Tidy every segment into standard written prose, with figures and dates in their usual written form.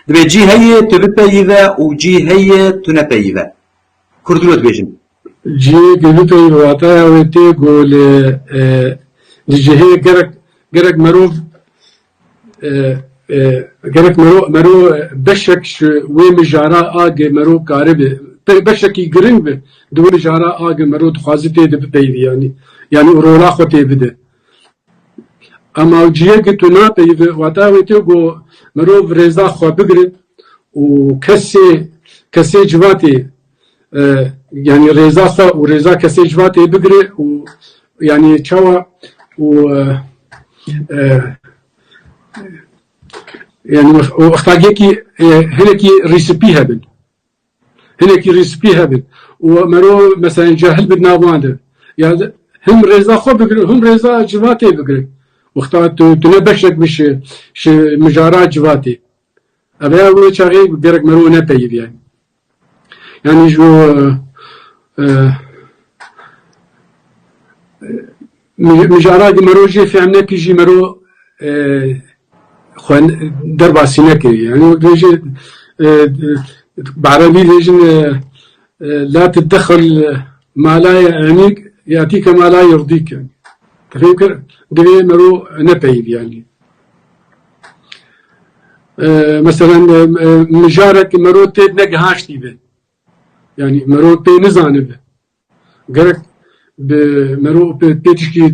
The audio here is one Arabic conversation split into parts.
دبي جي هي تبيبيفا وجي هي تنبيفا كردلوت بيجن جي قلت الواطا وتي قول الجهه جرك مروف جرك مرو بشك ومجارا اج مرو قارب بشكي جرين دول جارا اج مرو تخازتي دبي يعني رولا خوتي بده اما جيه كتنا بي واطا وتي قو مرو رضا خو بغري وكسي جواتي يعني رضا خو ورضا كسي جواتي بغري ويعني تشوا و يعني واختاجيكي هناكي ريسبي هبل ومرو مثلا جاهل بالناوانده يعني هم رضا خو بغري هم رضا جواتي بغري واختارت تنبشك بش مجارات جواتي أبي أقول شيء بيرك مرو نبيب يعني جو مجارات مرو جي في عمناك يجي مرو خوان درب سينكي يعني يجي بعربي يجي لا تتدخل ما لا يعنيك يأتيك ما لا يرضيك يعني تفكر دبي مرو نبيب يعني مثلا مجارك مرو تيد نجهاشتي به يعني مرو بي نزانه به جرك بمرو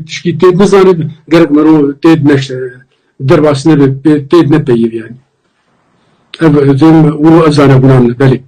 تشكي تيد نزانه به جرك مرو تيد نش درباسنه به تيد نبيب يعني زين ولو أزانه بنامنا بلي